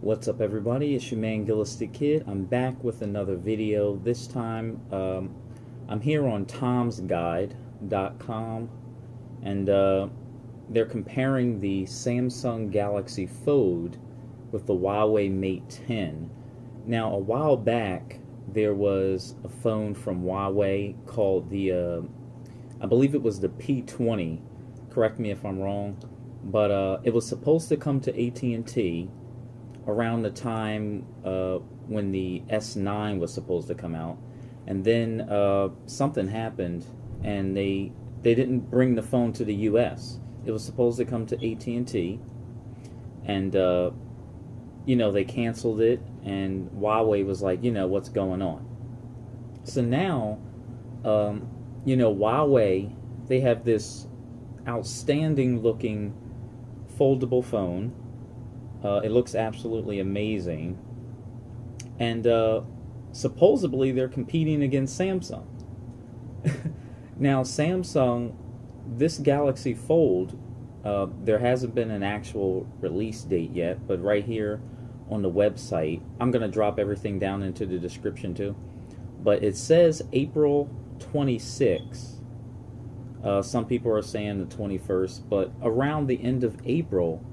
What's up, everybody? It's your man Gillis the Kid. I'm back with another video. This time I'm here on tomsguide.com, and they're comparing the Samsung Galaxy Fold with the Huawei Mate 10. Now, a while back there was a phone from Huawei called the I believe it was the P20. Correct me if I'm wrong, but it was supposed to come to AT&T around the time when the S9 was supposed to come out, and then something happened, and they didn't bring the phone to the U.S. It was supposed to come to AT&T, and they canceled it, and Huawei was like, what's going on? So now, Huawei, they have this outstanding looking foldable phone. It looks absolutely amazing, and supposedly they're competing against Samsung. Now, Samsung, this Galaxy Fold, there hasn't been an actual release date yet, but right here on the website, I'm going to drop everything down into the description too, but it says April 26th. Some people are saying the 21st, but around the end of April,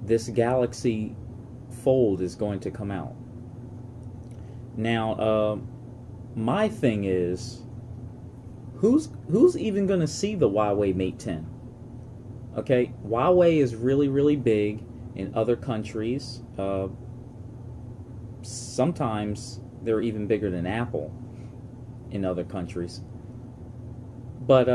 this Galaxy Fold is going to come out. Now, my thing is, who's even going to see the Huawei Mate 10? Okay, Huawei is really, really big in other countries. Sometimes they're even bigger than Apple in other countries. But,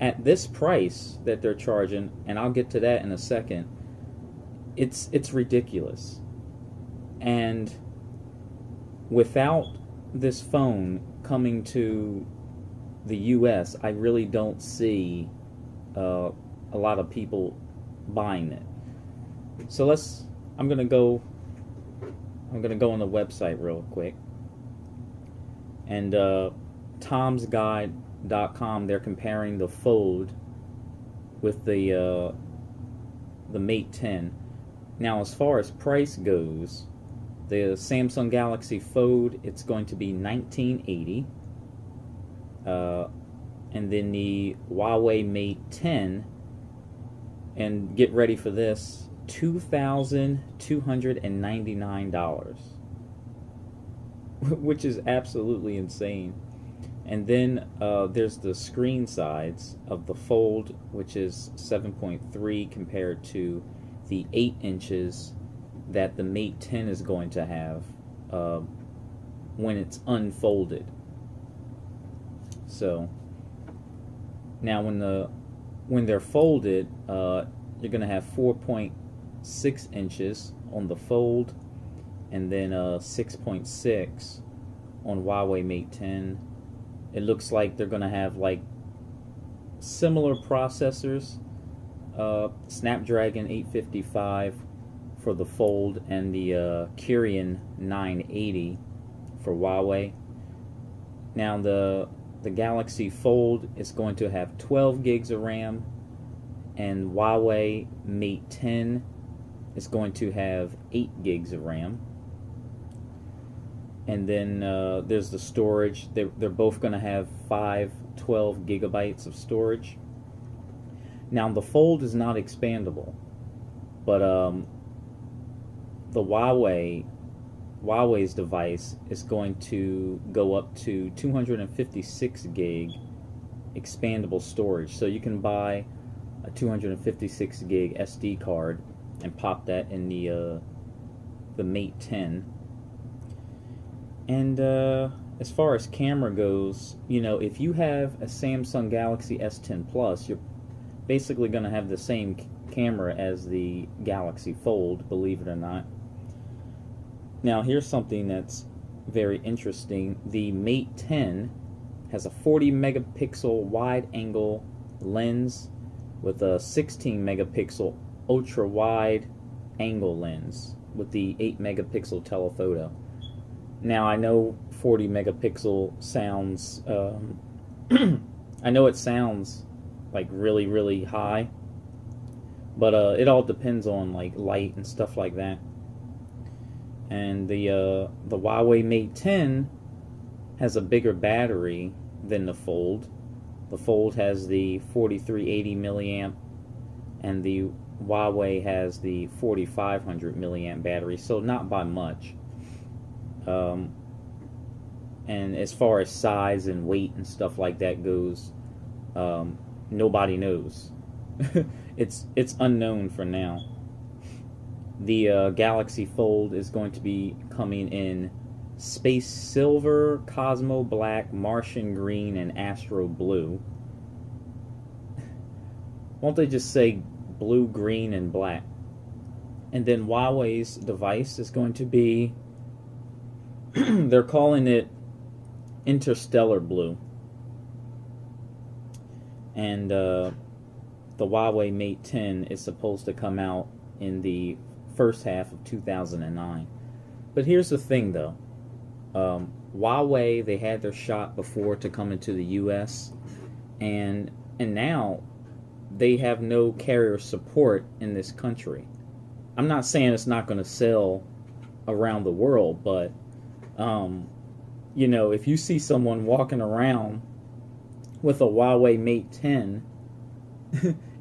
at this price that they're charging, and I'll get to that in a second, it's ridiculous. And without this phone coming to the U.S., I really don't see a lot of people buying it. So I'm gonna go on the website real quick, and tomsguide.com, they're comparing the Fold with the Mate 10. Now, as far as price goes, the Samsung Galaxy Fold, it's going to be $1980, and then the Huawei Mate 10, and get ready for this, $2,299, which is absolutely insane. And then there's the screen size of the Fold, which is 7.3 compared to the 8 inches that the Mate 10 is going to have when it's unfolded. So now when they're folded, you're going to have 4.6 inches on the Fold, and then 6.6 on Huawei Mate 10. It looks like they're going to have like similar processors, Snapdragon 855 for the Fold, and the Kirin 980 for Huawei. Now the Galaxy Fold is going to have 12 gigs of RAM, and Huawei Mate 10 is going to have 8 gigs of RAM. And then there's the storage. They're both going to have 12 gigabytes of storage. Now, the Fold is not expandable, but the Huawei's device is going to go up to 256 gig expandable storage. So you can buy a 256 gig SD card and pop that in the Mate 10. And as far as camera goes, if you have a Samsung Galaxy S10 Plus, you're basically going to have the same camera as the Galaxy Fold, believe it or not. Now, here's something that's very interesting. The Mate 10 has a 40 megapixel wide angle lens with a 16 megapixel ultra wide angle lens with the 8 megapixel telephoto. Now, I know 40 megapixel sounds, I know it sounds like really, really high, But it all depends on like light and stuff like that. And the Huawei Mate 10 has a bigger battery than the Fold. The Fold has the 4380 milliamp, and the Huawei has the 4500 milliamp battery, so not by much. And as far as size and weight and stuff like that goes, nobody knows. It's unknown for now. The Galaxy Fold is going to be coming in Space Silver, Cosmo Black, Martian Green, and Astro Blue. Won't they just say blue, green, and black? And then Huawei's device is going to be, they're calling it Interstellar Blue. And the Huawei Mate 10 is supposed to come out in the first half of 2009. But here's the thing, though. Huawei, they had their shot before to come into the U.S. and now they have no carrier support in this country. I'm not saying it's not going to sell around the world, but if you see someone walking around with a Huawei Mate 10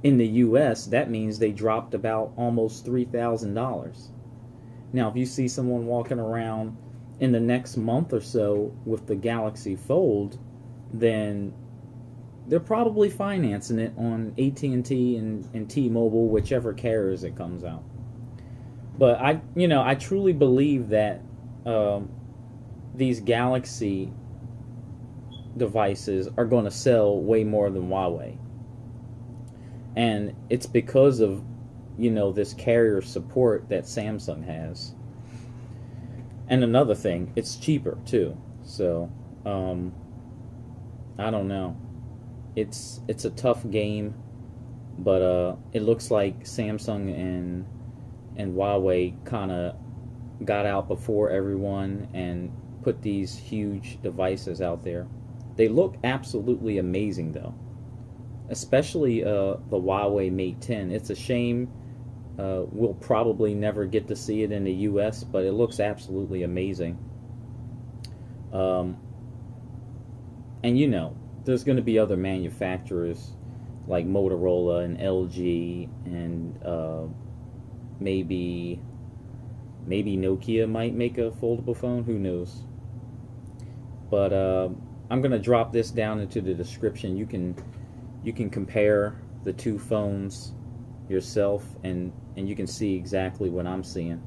in the U.S., that means they dropped about almost $3,000. Now, if you see someone walking around in the next month or so with the Galaxy Fold, then they're probably financing it on AT&T and T-Mobile, whichever carriers it comes out. But I truly believe that these Galaxy devices are going to sell way more than Huawei. And it's because of, this carrier support that Samsung has. And another thing, it's cheaper too. So, I don't know. It's a tough game, but it looks like Samsung and Huawei kind of got out before everyone and put these huge devices out there. They look absolutely amazing, though. Especially the Huawei Mate 10. It's a shame we'll probably never get to see it in the U.S., but it looks absolutely amazing. And there's going to be other manufacturers like Motorola and LG and maybe Nokia might make a foldable phone. Who knows? But I'm going to drop this down into the description. You can compare the two phones yourself, and you can see exactly what I'm seeing.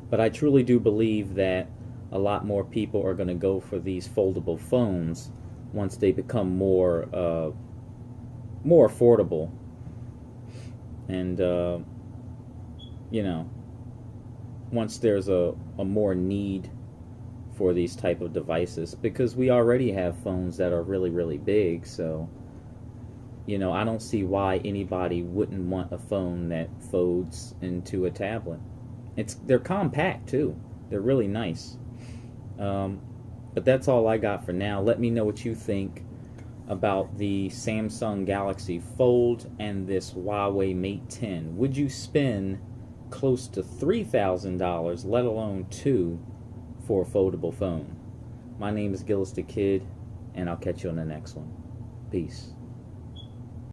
But I truly do believe that a lot more people are going to go for these foldable phones once they become more affordable, and once there's a more need for these type of devices, because we already have phones that are really, really big. So I don't see why anybody wouldn't want a phone that folds into a tablet. They're compact too. They're really nice. But that's all I got for now. Let me know what you think about the Samsung Galaxy Fold and this Huawei Mate 10. Would you spend close to $3,000, let alone $2,000, for a foldable phone? My name is Gillis the Kid, and I'll catch you on the next one. Peace.